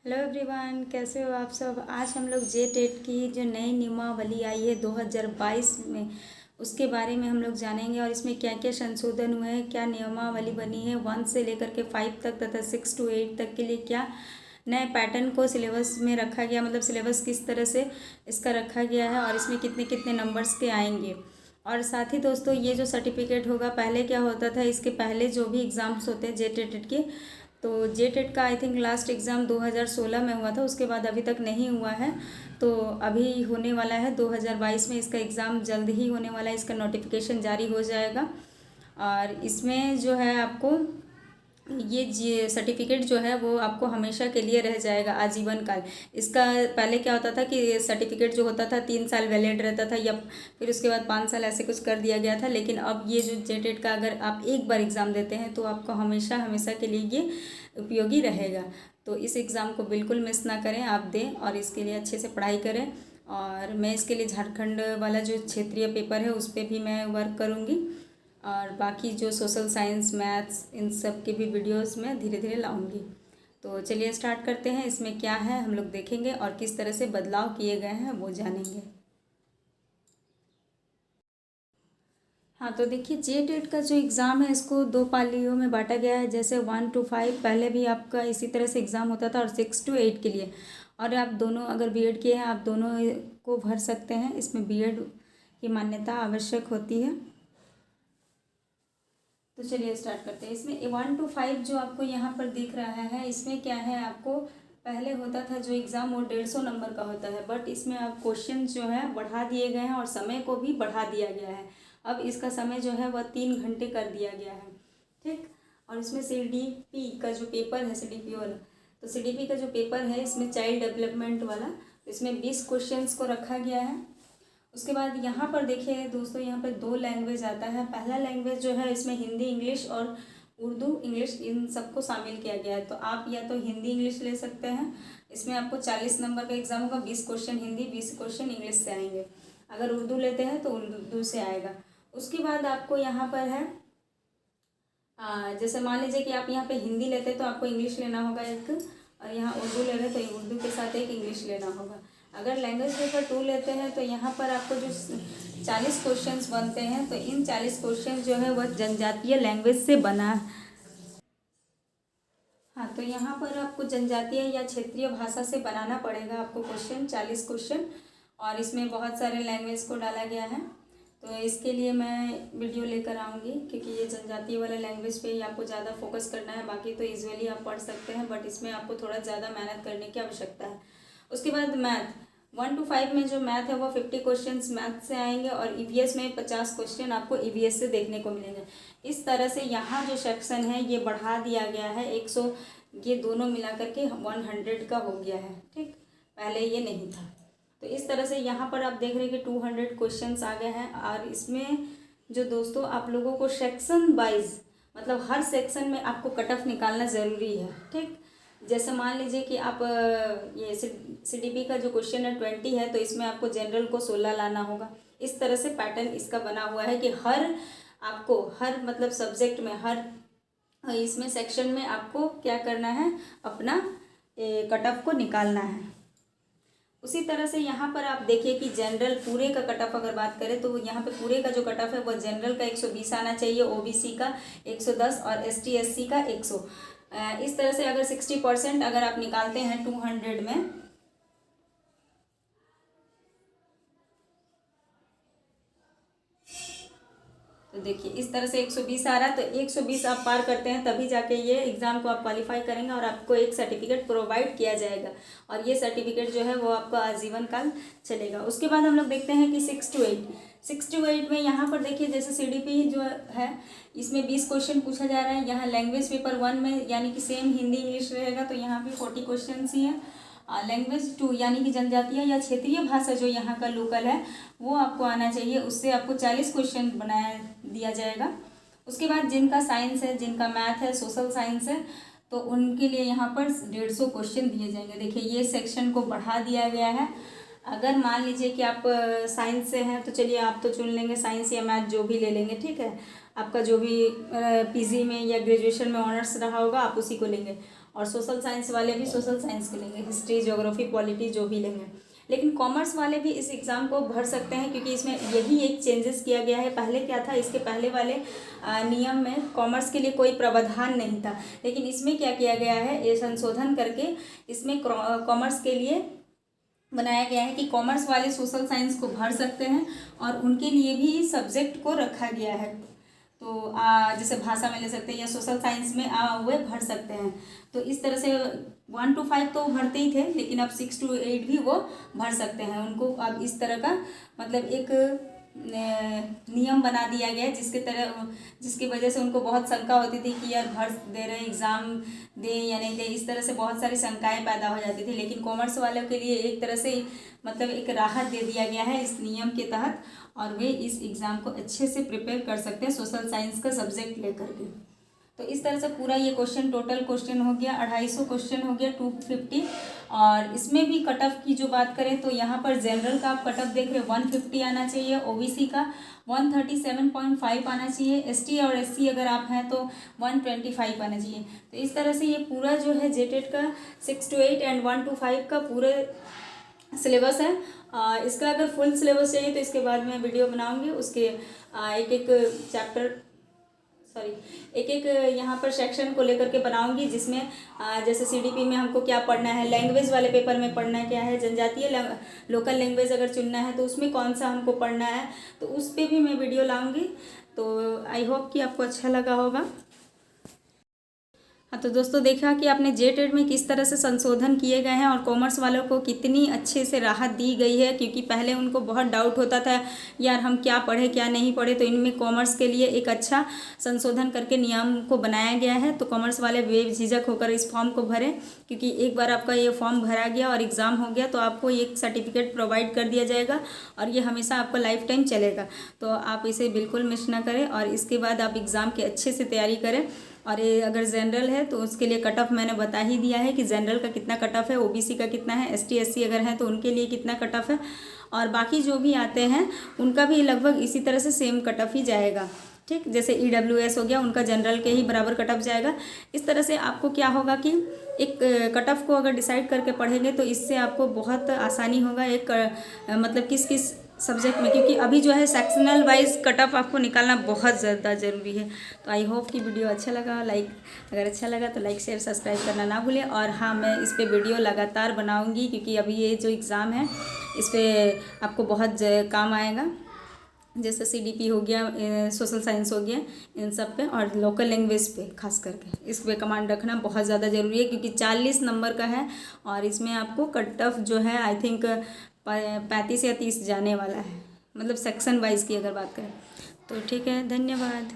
Hello everyone, कैसे हो आप सब। आज हम लोग जे टेट की जो नई नियमावली आई है 2022 में उसके बारे में हम लोग जानेंगे और इसमें क्या क्या संशोधन हुए हैं, क्या नियमावली बनी है 1 से लेकर के 5 तक तथा 6 to 8 तक के लिए क्या नए पैटर्न को सिलेबस में रखा गया, मतलब सिलेबस किस तरह से इसका रखा गया है और इसमें कितने कितने नंबर्स के आएंगे। और साथ ही दोस्तों, ये जो सर्टिफिकेट होगा, पहले क्या होता था, इसके पहले जो भी एग्ज़ाम्स होते हैं जे टेट के, तो जे टेट का आई थिंक लास्ट एग्ज़ाम 2016 में हुआ था, उसके बाद अभी तक नहीं हुआ है। तो अभी होने वाला है 2022 में, इसका एग्ज़ाम जल्द ही होने वाला है, इसका नोटिफिकेशन जारी हो जाएगा। और इसमें जो है आपको ये सर्टिफिकेट जो है वो आपको हमेशा के लिए रह जाएगा, आजीवन काल। इसका पहले क्या होता था कि सर्टिफिकेट जो होता था 3 साल वैलिड रहता था, या फिर उसके बाद 5 साल ऐसे कुछ कर दिया गया था। लेकिन अब ये जो जे टेट का अगर आप एक बार एग्ज़ाम देते हैं तो आपको हमेशा हमेशा के लिए ये उपयोगी रहेगा। तो इस एग्ज़ाम को बिल्कुल मिस ना करें, आप दें और इसके लिए अच्छे से पढ़ाई करें। और मैं इसके लिए झारखंड वाला जो क्षेत्रीय पेपर है उस पर भी मैं वर्क करूँगी, और बाकी जो सोशल साइंस, मैथ्स, इन सब के भी वीडियोस में धीरे धीरे लाऊंगी। तो चलिए स्टार्ट करते हैं। इसमें क्या है हम लोग देखेंगे और किस तरह से बदलाव किए गए हैं वो जानेंगे। हाँ, तो देखिए, जे टेट का जो एग्ज़ाम है इसको 2 पालियों में बांटा गया है। जैसे 1 to 5 पहले भी आपका इसी तरह से एग्ज़ाम होता था, और 6 to 8 के लिए। और आप दोनों अगर बीएड किए हैं, आप दोनों को भर सकते हैं। इसमें बीएड की मान्यता आवश्यक होती है। तो चलिए स्टार्ट करते हैं। इसमें 1 to 5 जो आपको यहाँ पर दिख रहा है, इसमें क्या है, आपको पहले होता था जो एग्ज़ाम वो 150 नंबर का होता है, बट इसमें अब क्वेश्चन जो है बढ़ा दिए गए हैं और समय को भी बढ़ा दिया गया है। अब इसका समय जो है वह 3 घंटे कर दिया गया है, ठीक। और इसमें सीडीपी का जो पेपर है, सीडीपी वाला, तो सीडीपी का जो पेपर है इसमें चाइल्ड डेवलपमेंट वाला, तो इसमें 20 क्वेश्चंस को रखा गया है। उसके बाद यहाँ पर देखिए दोस्तों, यहाँ पर 2 लैंग्वेज आता है। पहला लैंग्वेज जो है इसमें हिंदी इंग्लिश और उर्दू इंग्लिश, इन सबको शामिल किया गया है। तो आप या तो हिंदी इंग्लिश ले सकते हैं। इसमें आपको 40 नंबर का एग्जाम होगा, 20 क्वेश्चन हिंदी, 20 क्वेश्चन इंग्लिश से आएंगे। अगर उर्दू लेते हैं तो उर्दू से आएगा। उसके बाद आपको यहाँ पर है, जैसे मान लीजिए कि आप यहाँ पे हिंदी लेते हैं तो आपको इंग्लिश लेना होगा एक, और यहाँ उर्दू ले रहे हैं तो उर्दू के साथ एक इंग्लिश लेना होगा। अगर लैंग्वेज पेपर 2 लेते हैं तो यहाँ पर आपको जो 40 क्वेश्चंस बनते हैं, तो इन 40 क्वेश्चन जो है वह जनजातीय लैंग्वेज से बना। हाँ, तो यहाँ पर आपको जनजातीय या क्षेत्रीय भाषा से बनाना पड़ेगा आपको क्वेश्चन, 40 क्वेश्चन। और इसमें बहुत सारे लैंग्वेज को डाला गया है। तो इसके लिए मैं वीडियो लेकर आऊँगी, क्योंकि ये जनजातीय वाला लैंग्वेज पे ही आपको ज़्यादा फोकस करना है। बाकी तो यूजुअली आप पढ़ सकते हैं, बट इसमें आपको थोड़ा ज़्यादा मेहनत करने की आवश्यकता है। उसके बाद मैथ 1 to 5 में जो मैथ है वो 50 क्वेश्चन मैथ से आएंगे, और ईवीएस में 50 क्वेश्चन आपको ईवीएस से देखने को मिलेंगे। इस तरह से यहाँ जो सेक्शन है ये बढ़ा दिया गया है 100, ये दोनों मिला करके 100 का हो गया है, ठीक। पहले ये नहीं था। तो इस तरह से यहाँ पर आप देख रहे हैं कि 200 क्वेश्चंस आ गए हैं। और इसमें जो दोस्तों आप लोगों को सेक्शन वाइज, मतलब हर सेक्शन में आपको कट ऑफ निकालना ज़रूरी है, ठीक। जैसे मान लीजिए कि आप ये सीडीपी का जो क्वेश्चन है 20 है, तो इसमें आपको जनरल को 16 लाना होगा। इस तरह से पैटर्न इसका बना हुआ है कि आपको हर मतलब सब्जेक्ट में, हर इसमें सेक्शन में आपको क्या करना है, अपना कट ऑफ को निकालना है। उसी तरह से यहाँ पर आप देखिए कि जनरल पूरे का कट ऑफ अगर बात करें तो यहाँ पे पूरे का जो कट ऑफ है वह जनरल का 120 आना चाहिए, ओबीसी का 110 और एसटी एससी का 100। इस तरह से अगर 60% अगर आप निकालते हैं 200 में, तो देखिए इस तरह से 120 आ रहा है। तो 120 आप पार करते हैं तभी जाके ये एग्ज़ाम को आप क्वालिफाई करेंगे, और आपको एक सर्टिफिकेट प्रोवाइड किया जाएगा। और ये सर्टिफिकेट जो है वो आपको आजीवन काल चलेगा। उसके बाद हम लोग देखते हैं कि 6 to 8 में यहाँ पर देखिए, जैसे सीडीपी जो है इसमें 20 क्वेश्चन पूछा जा रहा है। यहाँ लैंग्वेज पेपर 1 में यानी कि सेम हिंदी इंग्लिश रहेगा, तो यहाँ भी 40 क्वेश्चन ही है। लैंग्वेज 2 यानी कि जनजातीय या क्षेत्रीय भाषा जो यहाँ का लोकल है वो आपको आना चाहिए, उससे आपको 40 क्वेश्चन बनाया दिया जाएगा। उसके बाद जिनका साइंस है, जिनका मैथ है, सोशल साइंस है, तो उनके लिए यहाँ पर 150 क्वेश्चन दिए जाएंगे। देखिए ये सेक्शन को बढ़ा दिया गया है। अगर मान लीजिए कि आप साइंस से हैं तो चलिए आप तो चुन लेंगे साइंस या मैथ जो भी ले लेंगे, ठीक है। आपका जो भी पीजी में या ग्रेजुएशन में ऑनर्स रहा होगा आप उसी को लेंगे। और सोशल साइंस वाले भी सोशल साइंस के लेंगे, हिस्ट्री, ज्योग्राफी, पॉलिटी जो भी लेंगे। लेकिन कॉमर्स वाले भी इस एग्ज़ाम को भर सकते हैं, क्योंकि इसमें यही एक चेंजेस किया गया है। पहले क्या था, इसके पहले वाले नियम में कॉमर्स के लिए कोई प्रावधान नहीं था, लेकिन इसमें क्या किया गया है, ये संशोधन करके इसमें कॉमर्स के लिए बनाया गया है कि कॉमर्स वाले सोशल साइंस को भर सकते हैं और उनके लिए भी सब्जेक्ट को रखा गया है। तो जैसे भाषा में ले सकते हैं या सोशल साइंस में वे भर सकते हैं। तो इस तरह से 1 to 5 तो भरते ही थे, लेकिन अब 6 to 8 भी वो भर सकते हैं। उनको अब इस तरह का मतलब एक नियम बना दिया गया है, जिसकी वजह से उनको बहुत शंका होती थी कि यार भर दे रहे एग्ज़ाम दें या नहीं दें, इस तरह से बहुत सारी शंकाएं पैदा हो जाती थी। लेकिन कॉमर्स वालों के लिए एक तरह से मतलब एक राहत दे दिया गया है इस नियम के तहत, और वे इस एग्ज़ाम को अच्छे से प्रिपेयर कर सकते हैं सोशल साइंस का सब्जेक्ट लेकर के। तो इस तरह से पूरा ये क्वेश्चन, टोटल क्वेश्चन हो गया 250 क्वेश्चन हो गया 250। और इसमें भी कट ऑफ की जो बात करें तो यहाँ पर जनरल का आप कट ऑफ देख रहे हैं 150 आना चाहिए, ओबीसी का 137.5 आना चाहिए, एसटी और एससी अगर आप हैं तो 125 आना चाहिए। तो इस तरह से ये पूरा जो है जेटेट का 6 to 8 एंड 1 to 5 का पूरे सिलेबस है। इसका अगर फुल सिलेबस चाहिए तो इसके बाद मैं वीडियो बनाऊंगी, उसके एक एक चैप्टर एक यहाँ पर सेक्शन को लेकर के बनाऊंगी, जिसमें जैसे सीडीपी में हमको क्या पढ़ना है, लैंग्वेज वाले पेपर में पढ़ना क्या है, जनजातीय लोकल लैंग्वेज अगर चुनना है तो उसमें कौन सा हमको पढ़ना है, तो उस पर भी मैं वीडियो लाऊंगी। तो आई होप कि आपको अच्छा लगा होगा। हाँ, तो दोस्तों देखा कि आपने जेटेट में किस तरह से संशोधन किए गए हैं और कॉमर्स वालों को कितनी अच्छे से राहत दी गई है, क्योंकि पहले उनको बहुत डाउट होता था यार हम क्या पढ़े क्या नहीं पढ़े। तो इनमें कॉमर्स के लिए एक अच्छा संशोधन करके नियम को बनाया गया है। तो कॉमर्स वाले बेझिझक होकर इस फॉर्म को भरें, क्योंकि एक बार आपका ये फॉर्म भरा गया और एग्ज़ाम हो गया तो आपको एक सर्टिफिकेट प्रोवाइड कर दिया जाएगा और ये हमेशा आपको लाइफ टाइम चलेगा। तो आप इसे बिल्कुल मिस ना करें और इसके बाद आप एग्ज़ाम की अच्छे से तैयारी करें। और ये अगर जनरल है तो उसके लिए कट ऑफ मैंने बता ही दिया है कि जनरल का कितना कट ऑफ है, ओबीसी का कितना है, एसटी एससी अगर है तो उनके लिए कितना कट ऑफ है, और बाकी जो भी आते हैं उनका भी लगभग इसी तरह से सेम कट ऑफ ही जाएगा। ठीक, जैसे ईडब्ल्यूएस हो गया, उनका जनरल के ही बराबर कट ऑफ जाएगा। इस तरह से आपको क्या होगा कि एक कट ऑफ को अगर डिसाइड करके पढ़ेंगे तो इससे आपको बहुत आसानी होगा एक मतलब किस किस सब्जेक्ट में, क्योंकि अभी जो है सेक्शनल वाइज कट ऑफ आपको निकालना बहुत ज़्यादा ज़रूरी है। तो आई होप कि वीडियो अच्छा लगा, अगर अच्छा लगा तो लाइक शेयर सब्सक्राइब करना ना भूलें। और हाँ, मैं इस पर वीडियो लगातार बनाऊंगी, क्योंकि अभी ये जो एग्ज़ाम है इस पर आपको बहुत काम आएगा। जैसे सीडीपी हो गया, सोशल साइंस हो गया, इन सब पे और लोकल लैंग्वेज पे खास करके इस पे कमांड रखना बहुत ज़्यादा ज़रूरी है, क्योंकि 40 नंबर का है और इसमें आपको कट ऑफ जो है आई थिंक 35 या 30 जाने वाला है, मतलब सेक्शन वाइज की अगर बात करें तो। ठीक है, धन्यवाद।